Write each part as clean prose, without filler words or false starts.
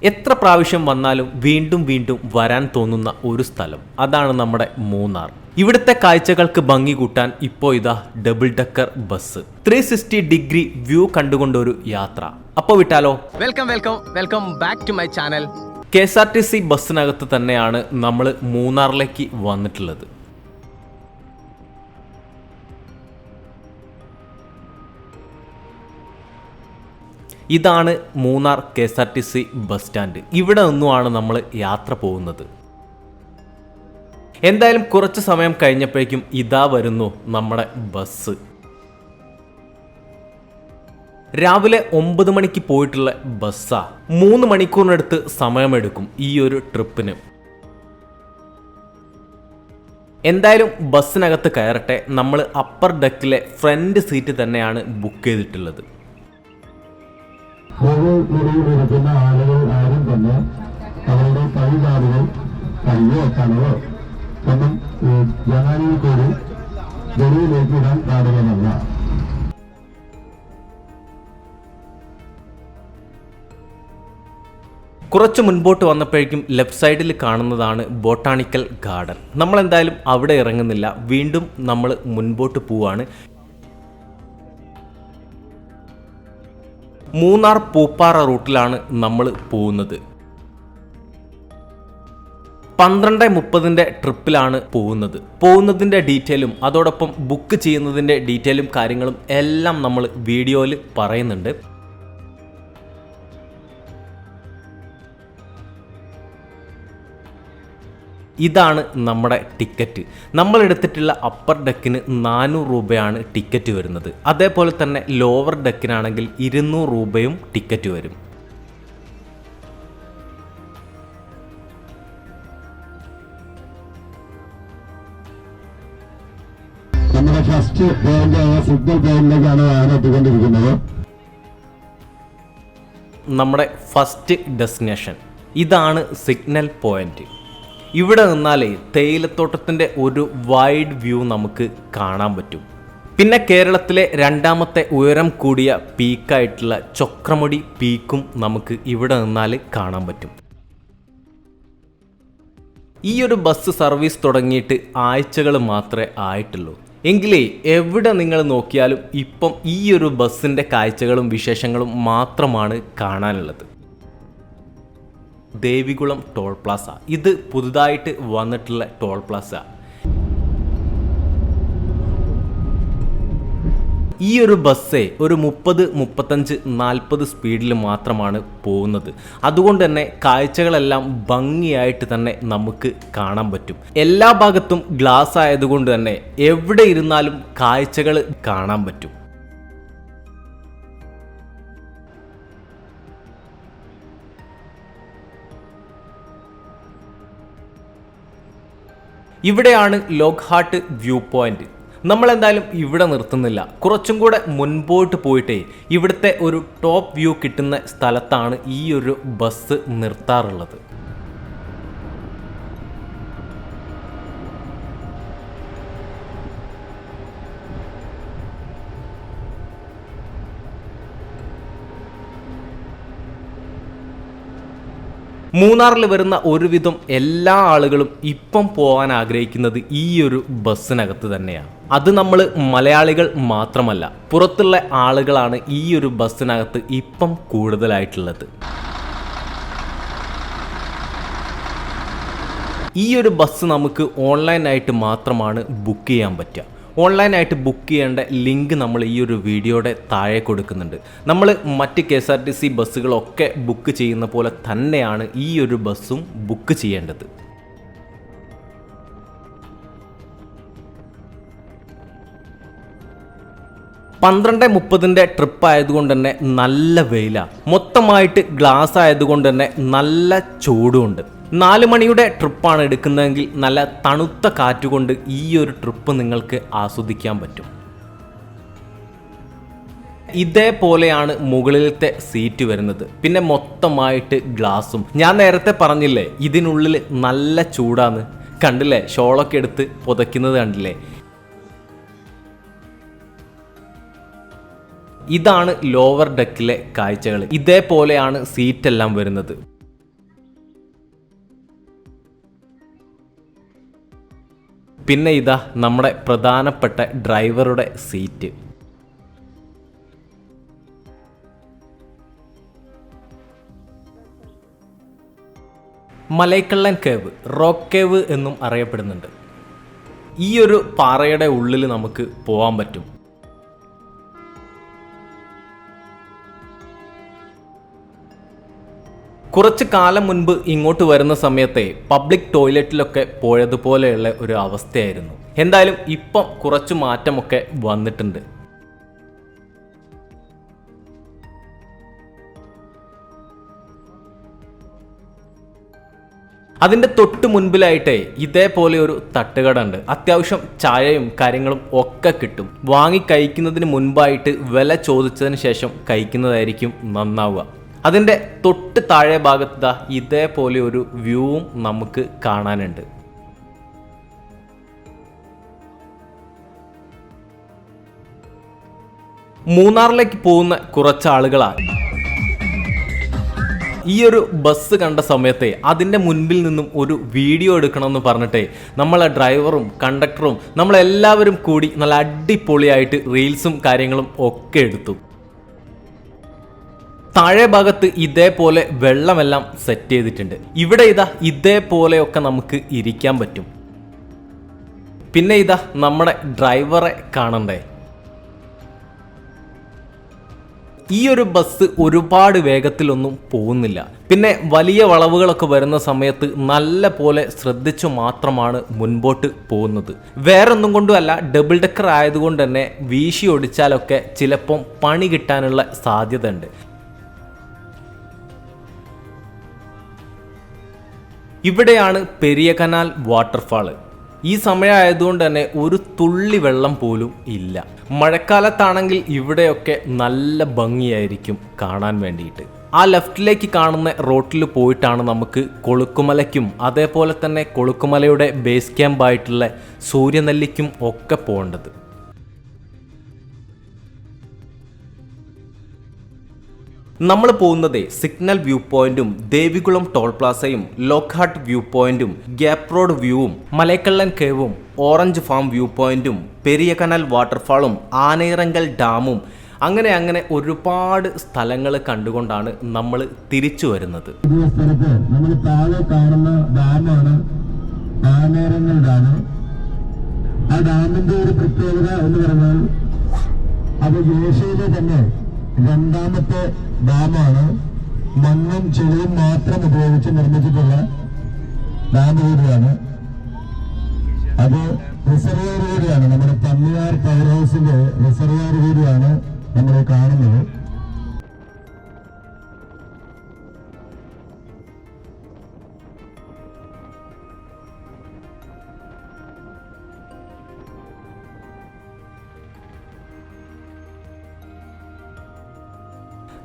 എത്ര പ്രാവശ്യം വന്നാലും വീണ്ടും വീണ്ടും വരാൻ തോന്നുന്ന ഒരു സ്ഥലം, അതാണ് നമ്മുടെ മൂന്നാർ. ഇവിടുത്തെ കാഴ്ചകൾക്ക് ഭംഗി കൂട്ടാൻ ഇപ്പോൾ ഇതാ double decker bus 360 degree view കണ്ടുകൊണ്ടൊരു യാത്ര. അപ്പോൾ വിട്ടാലോ? Welcome back to my channel. KSRTC ബസ്സിനകത്ത് തന്നെയാണ് നമ്മൾ മൂന്നാറിലേക്ക് വന്നിട്ടുള്ളത്. ഇതാണ് മൂന്നാർ KSRTC ബസ് സ്റ്റാൻഡ്. ഇവിടെ നിന്നുമാണ് നമ്മൾ യാത്ര പോകുന്നത്. എന്തായാലും കുറച്ച് സമയം കഴിഞ്ഞപ്പോഴേക്കും ഇതാ വരുന്നു നമ്മുടെ ബസ്. രാവിലെ 9 മണിക്ക് പോയിട്ടുള്ള ബസ്സാ. 3 മണിക്കൂറിനടുത്ത് സമയമെടുക്കും ഈ ഒരു ട്രിപ്പിന്. എന്തായാലും ബസ്സിനകത്ത് കയറട്ടെ. നമ്മൾ അപ്പർ ഡെക്കിലെ ഫ്രണ്ട് സീറ്റ് തന്നെയാണ് ബുക്ക് ചെയ്തിട്ടുള്ളത്. ഇരിക്കുന്ന ആളുകൾ ആരും തന്നെ അവരുടെ കൈകാലുകൾ കയ്യോ കണവോ ഒന്നും ജനാലിൽ കൂടി വെളിയിലേക്ക് ഇടാൻ പാടുകയല്ല. കുറച്ച് മുൻപോട്ട് വന്നപ്പോഴേക്കും ലെഫ്റ്റ് സൈഡിൽ കാണുന്നതാണ് ബോട്ടാണിക്കൽ ഗാർഡൻ. നമ്മൾ എന്തായാലും അവിടെ ഇറങ്ങുന്നില്ല, വീണ്ടും നമ്മൾ മുൻപോട്ട് പോവാണ്. മൂന്നാർ പൂപ്പാറ റൂട്ടിലാണ് നമ്മൾ പോകുന്നത്. 12:30 ട്രിപ്പിലാണ് പോകുന്നതിൻ്റെ ഡീറ്റെയിലും അതോടൊപ്പം ബുക്ക് ചെയ്യുന്നതിൻ്റെ ഡീറ്റെയിലും കാര്യങ്ങളും എല്ലാം നമ്മൾ വീഡിയോയിൽ പറയുന്നുണ്ട്. ഇതാണ് നമ്മുടെ ടിക്കറ്റ്. നമ്മൾ എടുത്തിട്ടുള്ള അപ്പർ ഡെക്കിന് 400 രൂപയാണ് ടിക്കറ്റ് വരുന്നത്. അതേപോലെ തന്നെ ലോവർ ഡെക്കിനാണെങ്കിൽ 200 രൂപയും ടിക്കറ്റ് വരും. നമ്മുടെ ഫസ്റ്റ് പോയിന്റ് സിഗ്നൽ പോയിന്റിലേക്കാണ് വാഹനം എത്തിക്കൊണ്ടിരിക്കുന്നത്. നമ്മുടെ ഫസ്റ്റ് ഡെസ്റ്റിനേഷൻ ഇതാണ് സിഗ്നൽ പോയിന്റ്. ഇവിടെ നിന്നാലേ തേയിലത്തോട്ടത്തിൻ്റെ ഒരു വൈഡ് വ്യൂ നമുക്ക് കാണാൻ പറ്റും. പിന്നെ കേരളത്തിലെ 2ാമത്തെ ഉയരം കൂടിയ പീക്കായിട്ടുള്ള ചൊക്രമുടി പീക്കും നമുക്ക് ഇവിടെ നിന്നാൽ കാണാൻ പറ്റും. ഈ ഒരു ബസ് സർവീസ് തുടങ്ങിയിട്ട് ആഴ്ചകൾ മാത്രമേ ആയിട്ടുള്ളൂ. എങ്കിലേ എവിടെ നിങ്ങൾ നോക്കിയാലും ഇപ്പം ഈ ഒരു ബസ്സിൻ്റെ കാഴ്ചകളും വിശേഷങ്ങളും മാത്രമാണ് കാണാനുള്ളത്. ദേവികുളം ടോൾ പ്ലാസ, ഇത് പുതുതായിട്ട് വന്നിട്ടുള്ള ടോൾ പ്ലാസ. ഈ ഒരു ബസ്സേ ഒരു 30, 35, 40 സ്പീഡിൽ മാത്രമാണ് പോകുന്നത്. അതുകൊണ്ട് തന്നെ കാഴ്ചകളെല്ലാം ഭംഗിയായിട്ട് തന്നെ നമുക്ക് കാണാൻ പറ്റും. എല്ലാ ഭാഗത്തും ഗ്ലാസ് ആയതുകൊണ്ട് തന്നെ എവിടെ ഇരുന്നാലും കാഴ്ചകൾ കാണാൻ പറ്റും. ഇവിടെയാണ് ലോക്ക്ഹാർട്ട് വ്യൂ പോയിന്റ്. നമ്മളെന്തായാലും ഇവിടെ നിർത്തുന്നില്ല, കുറച്ചും കൂടെ മുൻപോട്ട് പോയിട്ടേ ഇവിടുത്തെ ഒരു ടോപ്പ് വ്യൂ കിട്ടുന്ന സ്ഥലത്താണ് ഈ ഒരു ബസ് നിർത്താറുള്ളത്. മൂന്നാറിൽ വരുന്ന ഒരുവിധം എല്ലാ ആളുകളും ഇപ്പം പോകാൻ ആഗ്രഹിക്കുന്നത് ഈ ഒരു ബസ്സിനകത്ത് തന്നെയാണ്. അത് നമ്മൾ മലയാളികൾ മാത്രമല്ല, പുറത്തുള്ള ആളുകളാണ് ഈ ഒരു ബസ്സിനകത്ത് ഇപ്പം കൂടുതലായിട്ടുള്ളത്. ഈ ഒരു ബസ് നമുക്ക് ഓൺലൈനായിട്ട് മാത്രമാണ് ബുക്ക് ചെയ്യാൻ പറ്റുക. ഓൺലൈനായിട്ട് ബുക്ക് ചെയ്യേണ്ട ലിങ്ക് നമ്മൾ ഈ ഒരു വീഡിയോയുടെ താഴെ കൊടുക്കുന്നുണ്ട്. നമ്മൾ മറ്റ് KSRTC ബസ്സുകളൊക്കെ ബുക്ക് ചെയ്യുന്ന പോലെ തന്നെയാണ് ഈ ഒരു ബസ്സും ബുക്ക് ചെയ്യേണ്ടത്. പന്ത്രണ്ട് 30 ട്രിപ്പ് ആയതുകൊണ്ട് തന്നെ നല്ല വെയിലാണ്. മൊത്തമായിട്ട് ഗ്ലാസ് ആയതുകൊണ്ട് തന്നെ നല്ല ചൂടുമുണ്ട്. 4 മണിയുടെ ട്രിപ്പാണ് എടുക്കുന്നതെങ്കിൽ നല്ല തണുത്ത കാറ്റുകൊണ്ട് ഈ ഒരു ട്രിപ്പ് നിങ്ങൾക്ക് ആസ്വദിക്കാൻ പറ്റും. ഇതേപോലെയാണ് മുകളിലത്തെ സീറ്റ് വരുന്നത്. പിന്നെ മൊത്തമായിട്ട് ഗ്ലാസും. ഞാൻ നേരത്തെ പറഞ്ഞില്ലേ ഇതിനുള്ളിൽ നല്ല ചൂടാണ്. കണ്ടില്ലേ, ഷോളൊക്കെ എടുത്ത് പുതയ്ക്കുന്നത് കണ്ടില്ലേ. ഇതാണ് ലോവർ ഡെക്കിലെ കാഴ്ചകൾ. ഇതേപോലെയാണ് സീറ്റെല്ലാം വരുന്നത്. പിന്നെ ഇതാ നമ്മുടെ പ്രധാനപ്പെട്ട ഡ്രൈവറുടെ സീറ്റ്. മലൈക്കള്ളൻ കേവ്, റോക്ക് കേവ് എന്നും അറിയപ്പെടുന്നുണ്ട്. ഈ ഒരു പാറയുടെ ഉള്ളിൽ നമുക്ക് പോകാൻ പറ്റും. കുറച്ച് കാലം മുൻപ് ഇങ്ങോട്ട് വരുന്ന സമയത്തെ പബ്ലിക് ടോയ്ലറ്റിലൊക്കെ പോയതുപോലെയുള്ള ഒരു അവസ്ഥയായിരുന്നു. എന്തായാലും ഇപ്പം കുറച്ച് മാറ്റമൊക്കെ വന്നിട്ടുണ്ട്. അതിൻ്റെ തൊട്ട് മുൻപിലായിട്ടേ ഇതേപോലെ ഒരു തട്ടുകട ഉണ്ട്. അത്യാവശ്യം ചായയും കാര്യങ്ങളും ഒക്കെ കിട്ടും. വാങ്ങി കഴിക്കുന്നതിന് മുൻപായിട്ട് വില ചോദിച്ചതിന് ശേഷം കഴിക്കുന്നതായിരിക്കും നന്നാവുക. അതിൻ്റെ തൊട്ട് താഴെ ഭാഗത്ത് ഇതേപോലെ ഒരു വ്യൂവും നമുക്ക് കാണാനുണ്ട്. മൂന്നാറിലേക്ക് പോകുന്ന കുറച്ച് ആളുകളാണ് ഈ ഒരു ബസ് കണ്ട സമയത്തെ അതിൻ്റെ മുൻപിൽ നിന്നും ഒരു വീഡിയോ എടുക്കണമെന്ന് പറഞ്ഞിട്ടേ നമ്മളെ ഡ്രൈവറും കണ്ടക്ടറും നമ്മളെല്ലാവരും കൂടി നല്ല അടിപൊളിയായിട്ട് റീൽസും കാര്യങ്ങളും ഒക്കെ എടുത്തു. താഴെ ഭാഗത്ത് ഇതേപോലെ വെള്ളമെല്ലാം സെറ്റ് ചെയ്തിട്ടുണ്ട്. ഇവിടെ ഇതേപോലെയൊക്കെ നമുക്ക് ഇരിക്കാൻ പറ്റും. പിന്നെ നമ്മുടെ ഡ്രൈവറെ കാണണ്ടേ. ഈ ഒരു ബസ് ഒരുപാട് വേഗത്തിലൊന്നും പോകുന്നില്ല. പിന്നെ വലിയ വളവുകളൊക്കെ വരുന്ന സമയത്ത് നല്ല പോലെ ശ്രദ്ധിച്ചു മാത്രമാണ് മുൻപോട്ട് പോകുന്നത്. വേറൊന്നും കൊണ്ടുമല്ല, ഡബിൾ ഡെക്കർ ആയതുകൊണ്ട് തന്നെ വീശി ഒടിച്ചാലൊക്കെ ചിലപ്പം പണി കിട്ടാനുള്ള സാധ്യത ഉണ്ട്. ഇവിടെയാണ് പെരിയ കനാൽ വാട്ടർഫാള്. ഈ സമയമായതുകൊണ്ട് തന്നെ ഒരു തുള്ളി വെള്ളം പോലും ഇല്ല. മഴക്കാലത്താണെങ്കിൽ ഇവിടെയൊക്കെ നല്ല ഭംഗിയായിരിക്കും കാണാൻ വേണ്ടിയിട്ട്. ആ ലെഫ്റ്റിലേക്ക് കാണുന്ന റോട്ടിൽ പോയിട്ടാണ് നമുക്ക് കൊളുക്കുമലയ്ക്കും അതേപോലെ തന്നെ കൊളുക്കുമലയുടെ ബേസ് ക്യാമ്പായിട്ടുള്ള സൂര്യനെല്ലിക്കും ഒക്കെ പോകേണ്ടത്. നമ്മൾ പോകുന്നത് സിഗ്നൽ വ്യൂ പോയിന്റും ദേവികുളം ടോൾ പ്ലാസയും ലോക്ക്ഹാർട്ട് വ്യൂ പോയിന്റും ഗ്യാപ്പ് റോഡ് വ്യൂവും മലൈക്കള്ളൻ കേവും ഓറഞ്ച് ഫാം വ്യൂ പോയിന്റും പെരിയ കനാൽ വാട്ടർഫാളും ആനയിറങ്കൽ ഡാമും അങ്ങനെ ഒരുപാട് സ്ഥലങ്ങൾ കണ്ടുകൊണ്ടാണ് നമ്മൾ തിരിച്ചു വരുന്നത്. നമ്മൾ താഴെ കാണുന്ന ഡാമാണ് ആനയിറങ്കൽ ഡാം. ആ ഡാമിന്റെ ഒരു പ്രത്യേകത എന്ന് പറഞ്ഞാൽ അത് ഏഷ്യയിലെ തന്നെ രണ്ടാമത്തെ ഡാമാണ്. മണ്ണും ചെളിയും മാത്രം ഉപയോഗിച്ച് നിർമ്മിച്ചിട്ടുള്ള ഡാം കൂടിയാണ്. അത് റിസർവോയർ കൂടിയാണ്. നമ്മുടെ പന്നിയാർ പവർ ഹൗസിന്റെ റിസർവോയർ കൂടിയാണ് നമ്മൾ കാണുന്നത്.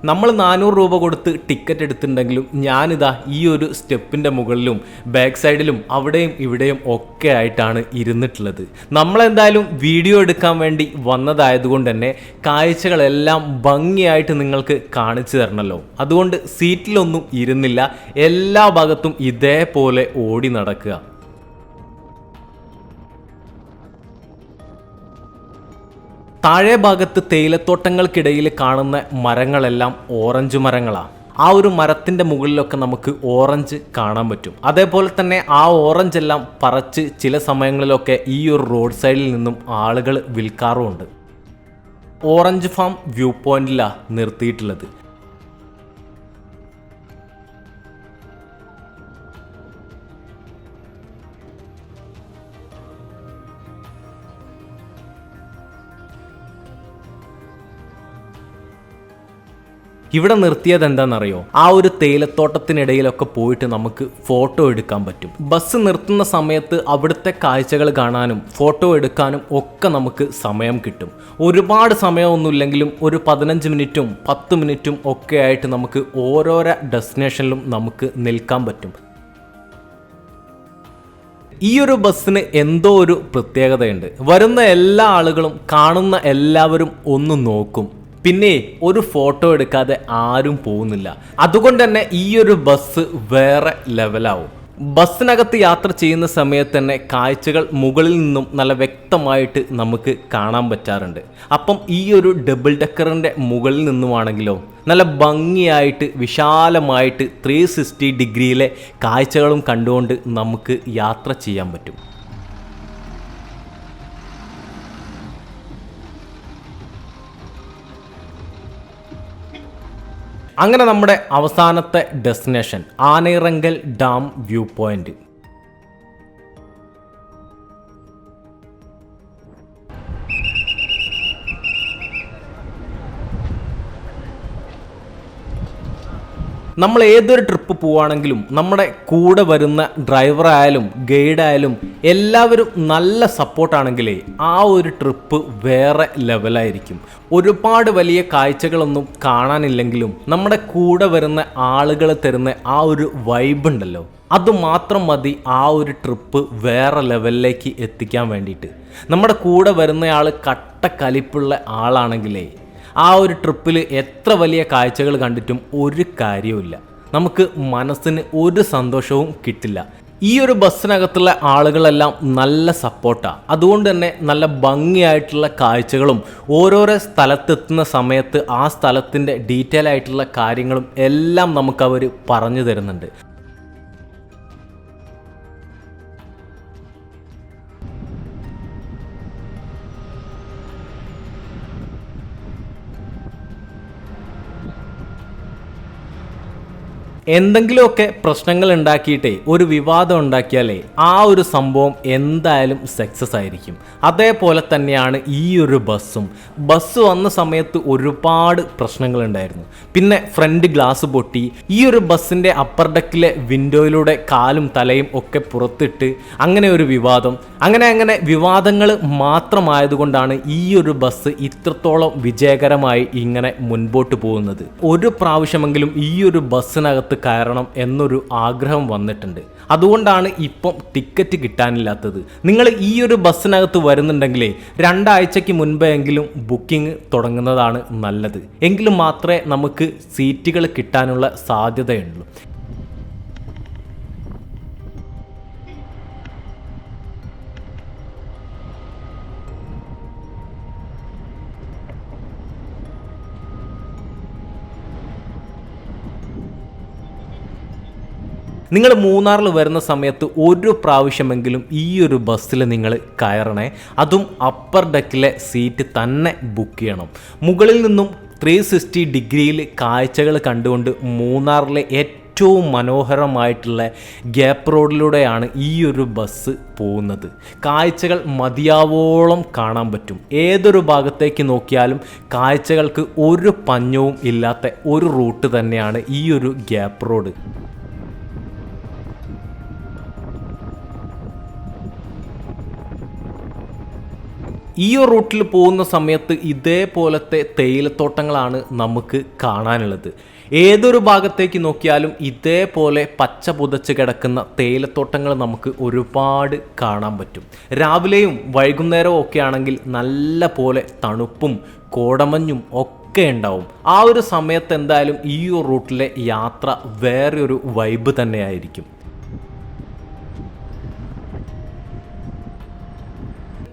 നമ്മൾ 400 രൂപ കൊടുത്ത് ടിക്കറ്റ് എടുത്തിട്ടുണ്ടെങ്കിലും ഈ ഒരു സ്റ്റെപ്പിൻ്റെ മുകളിലും ബാക്ക് സൈഡിലും അവിടെയും ഇവിടെയും ഒക്കെ ആയിട്ടാണ് ഇരുന്നിട്ടുള്ളത്. നമ്മളെന്തായാലും വീഡിയോ എടുക്കാൻ വേണ്ടി വന്നതായതുകൊണ്ട് തന്നെ കാഴ്ചകളെല്ലാം ഭംഗിയായിട്ട് നിങ്ങൾക്ക് കാണിച്ചു തരണമല്ലോ. അതുകൊണ്ട് സീറ്റിലൊന്നും ഇരുന്നില്ല. എല്ലാ ഭാഗത്തും ഇതേപോലെ ഓടി നടക്കുക. താഴെ ഭാഗത്ത് തേയിലത്തോട്ടങ്ങൾക്കിടയിൽ കാണുന്ന മരങ്ങളെല്ലാം ഓറഞ്ച് മരങ്ങളാണ്. ആ ഒരു മരത്തിൻ്റെ മുകളിലൊക്കെ നമുക്ക് ഓറഞ്ച് കാണാൻ പറ്റും. അതേപോലെ തന്നെ ആ ഓറഞ്ച് എല്ലാം പറിച്ച് ചില സമയങ്ങളിലൊക്കെ ഈ ഒരു റോഡ് സൈഡിൽ നിന്നും ആളുകൾ വിൽക്കാറുമുണ്ട്. ഓറഞ്ച് ഫാം വ്യൂ പോയിന്റിലാണ് നിർത്തിയിട്ടുള്ളത്. ഇവിടെ നിർത്തിയത് എന്താണെന്നറിയോ? ആ ഒരു തേയിലത്തോട്ടത്തിനിടയിലൊക്കെ പോയിട്ട് നമുക്ക് ഫോട്ടോ എടുക്കാൻ പറ്റും. ബസ് നിർത്തുന്ന സമയത്ത് അവിടുത്തെ കാഴ്ചകൾ കാണാനും ഫോട്ടോ എടുക്കാനും ഒക്കെ നമുക്ക് സമയം കിട്ടും. ഒരുപാട് സമയമൊന്നുമില്ലെങ്കിലും ഒരു 15 മിനിറ്റും 10 മിനിറ്റും ഒക്കെ ആയിട്ട് നമുക്ക് ഓരോരോ ഡെസ്റ്റിനേഷനിലും നമുക്ക് നിൽക്കാൻ പറ്റും. ഈ ഒരു ബസ്സിന് എന്തോ ഒരു പ്രത്യേകതയുണ്ട്. വരുന്ന എല്ലാ ആളുകളും കാണുന്ന എല്ലാവരും ഒന്ന് നോക്കും. പിന്നെ ഒരു ഫോട്ടോ എടുക്കാതെ ആരും പോകുന്നില്ല. അതുകൊണ്ട് തന്നെ ഈ ഒരു ബസ് വേറെ ലെവലാവും. ബസ്സിനകത്ത് യാത്ര ചെയ്യുന്ന സമയത്ത് തന്നെ കാഴ്ചകൾ മുകളിൽ നിന്നും നല്ല വ്യക്തമായിട്ട് നമുക്ക് കാണാൻ പറ്റാറുണ്ട്. അപ്പം ഈ ഒരു ഡബിൾ ഡെക്കറിൻ്റെ മുകളിൽ നിന്നുമാണെങ്കിലോ നല്ല ഭംഗിയായിട്ട് വിശാലമായിട്ട് 360 ഡിഗ്രിയിലെ കാഴ്ചകളും കണ്ടുകൊണ്ട് നമുക്ക് യാത്ര ചെയ്യാൻ പറ്റും. അങ്ങനെ നമ്മുടെ അവസാനത്തെ destination Anayirangal dam view point. നമ്മൾ ഏതൊരു ട്രിപ്പ് പോവുകയാണെങ്കിലും നമ്മുടെ കൂടെ വരുന്ന ഡ്രൈവറായാലും ഗൈഡായാലും എല്ലാവരും നല്ല സപ്പോർട്ടാണെങ്കിലേ ആ ഒരു ട്രിപ്പ് വേറെ ലെവലായിരിക്കും. ഒരുപാട് വലിയ കാഴ്ചകളൊന്നും കാണാനില്ലെങ്കിലും നമ്മുടെ കൂടെ വരുന്ന ആളുകൾ തരുന്ന ആ ഒരു വൈബ് ഉണ്ടല്ലോ, അതുമാത്രം മതി ആ ഒരു ട്രിപ്പ് വേറെ ലെവലിലേക്ക് എത്തിക്കാൻ വേണ്ടിയിട്ട്. നമ്മുടെ കൂടെ വരുന്നയാൾ കട്ട കലിപ്പുള്ള ആളാണെങ്കിലേ ആ ഒരു ട്രിപ്പിൽ എത്ര വലിയ കാഴ്ചകൾ കണ്ടിട്ടും ഒരു കാര്യവുമില്ല, നമുക്ക് മനസ്സിന് ഒരു സന്തോഷവും കിട്ടില്ല. ഈ ഒരു ബസ്സിനകത്തുള്ള ആളുകളെല്ലാം നല്ല സപ്പോർട്ടാണ്. അതുകൊണ്ട് തന്നെ നല്ല ഭംഗിയായിട്ടുള്ള കാഴ്ചകളും ഓരോരോ സ്ഥലത്തെത്തുന്ന സമയത്ത് ആ സ്ഥലത്തിൻ്റെ ഡീറ്റെയിൽ ആയിട്ടുള്ള കാര്യങ്ങളും എല്ലാം നമുക്കവർ പറഞ്ഞു തരുന്നുണ്ട്. എന്തെങ്കിലുമൊക്കെ പ്രശ്നങ്ങൾ ഉണ്ടാക്കിയിട്ടേ ഒരു വിവാദം ഉണ്ടാക്കിയാലേ ആ ഒരു സംഭവം എന്തായാലും സക്സസ് ആയിരിക്കും. അതേപോലെ തന്നെയാണ് ഈ ഒരു ബസ് വന്ന സമയത്ത് ഒരുപാട് പ്രശ്നങ്ങളുണ്ടായിരുന്നു. പിന്നെ ഫ്രണ്ട് ഗ്ലാസ് പൊട്ടി, ഈ ഒരു ബസ്സിൻ്റെ അപ്പർ ഡെക്കിലെ വിൻഡോയിലൂടെ കാലും തലയും ഒക്കെ പുറത്തിട്ട് അങ്ങനെ ഒരു വിവാദം. അങ്ങനെ വിവാദങ്ങൾ മാത്രമായതുകൊണ്ടാണ് ഈ ഒരു ബസ് ഇത്രത്തോളം വിജയകരമായി ഇങ്ങനെ മുൻപോട്ട് പോകുന്നത്. ഒരു പ്രാവശ്യമെങ്കിലും ഈ ഒരു ബസ്സിനകത്ത് കയറണം എന്നൊരു ആഗ്രഹം വന്നിട്ടുണ്ട്. അതുകൊണ്ടാണ് ഇപ്പം ടിക്കറ്റ് കിട്ടാനില്ലാത്തത്. നിങ്ങൾ ഈ ഒരു ബസ്സിനകത്ത് വരുന്നുണ്ടെങ്കിലേ 2 ആഴ്ചയ്ക്ക് മുൻപെങ്കിലും ബുക്കിംഗ് തുടങ്ങുന്നതാണ് നല്ലത്. എങ്കിലും മാത്രമേ നമുക്ക് സീറ്റുകൾ കിട്ടാനുള്ള സാധ്യതയുള്ളൂ. നിങ്ങൾ മൂന്നാറിൽ വരുന്ന സമയത്ത് ഒരു പ്രാവശ്യമെങ്കിലും ഈ ഒരു ബസ്സിൽ നിങ്ങൾ കയറണേ. അതും അപ്പർ ഡെക്കിലെ സീറ്റ് തന്നെ ബുക്ക് ചെയ്യണം. മുകളിൽ നിന്നും 360 ഡിഗ്രിയിൽ കാഴ്ചകൾ കണ്ടുകൊണ്ട് മൂന്നാറിലെ ഏറ്റവും മനോഹരമായിട്ടുള്ള ഗ്യാപ്പ് റോഡിലൂടെയാണ് ഈ ഒരു ബസ് പോകുന്നത്. കാഴ്ചകൾ മതിയാവോളം കാണാൻ പറ്റും. ഏതൊരു ഭാഗത്തേക്ക് നോക്കിയാലും കാഴ്ചകൾക്ക് ഒരു പഞ്ഞവും ഇല്ലാത്ത ഒരു റൂട്ട് തന്നെയാണ് ഈ ഒരു ഗ്യാപ്പ് റോഡ്. ഈ ഒരു റൂട്ടിൽ പോകുന്ന സമയത്ത് ഇതേപോലത്തെ തേയിലത്തോട്ടങ്ങളാണ് നമുക്ക് കാണാനുള്ളത്. ഏതൊരു ഭാഗത്തേക്ക് നോക്കിയാലും ഇതേപോലെ പച്ച പുതച്ച് കിടക്കുന്ന തേയിലത്തോട്ടങ്ങൾ നമുക്ക് ഒരുപാട് കാണാൻ പറ്റും. രാവിലെയും വൈകുന്നേരവും ഒക്കെ ആണെങ്കിൽ നല്ല പോലെ തണുപ്പും കോടമഞ്ഞും ഒക്കെ ഉണ്ടാവും. ആ ഒരു സമയത്ത് എന്തായാലും ഈ ഒരു റൂട്ടിലെ യാത്ര വേറെ ഒരു വൈബ് തന്നെയായിരിക്കും.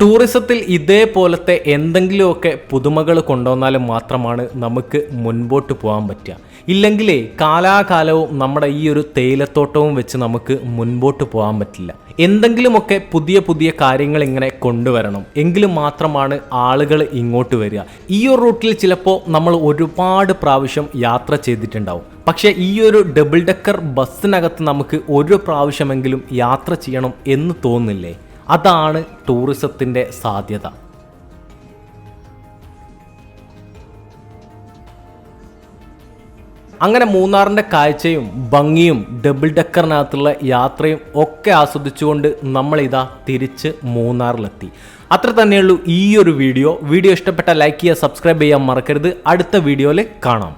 ടൂറിസത്തിൽ ഇതേപോലത്തെ എന്തെങ്കിലുമൊക്കെ പുതുമകൾ കൊണ്ടുവന്നാൽ മാത്രമാണ് നമുക്ക് മുൻപോട്ട് പോകാൻ പറ്റുക. ഇല്ലെങ്കിലേ കാലാകാലവും നമ്മുടെ ഈ ഒരു തേയിലത്തോട്ടവും വെച്ച് നമുക്ക് മുൻപോട്ട് പോകാൻ പറ്റില്ല. എന്തെങ്കിലുമൊക്കെ പുതിയ പുതിയ കാര്യങ്ങൾ ഇങ്ങനെ കൊണ്ടുവരണം, എങ്കിലും മാത്രമാണ് ആളുകൾ ഇങ്ങോട്ട് വരിക. ഈ ഒരു റൂട്ടിൽ ചിലപ്പോൾ നമ്മൾ ഒരുപാട് പ്രാവശ്യം യാത്ര ചെയ്തിട്ടുണ്ടാവും. പക്ഷേ ഈ ഒരു ഡബിൾ ഡെക്കർ ബസ്സിനകത്ത് നമുക്ക് ഒരു പ്രാവശ്യമെങ്കിലും യാത്ര ചെയ്യണം എന്ന് തോന്നില്ലേ? അതാണ് ടൂറിസത്തിൻ്റെ സാധ്യത. അങ്ങനെ മൂന്നാറിൻ്റെ കാഴ്ചയും ഭംഗിയും ഡബിൾ ഡെക്കറിനകത്തുള്ള യാത്രയും ഒക്കെ ആസ്വദിച്ചുകൊണ്ട് നമ്മളിതാ തിരിച്ച് മൂന്നാറിലെത്തി. അത്ര തന്നെയുള്ളൂ ഈ ഒരു വീഡിയോ. ഇഷ്ടപ്പെട്ട ലൈക്ക് ചെയ്യുക, സബ്സ്ക്രൈബ് ചെയ്യാൻ മറക്കരുത്. അടുത്ത വീഡിയോയിൽ കാണാം.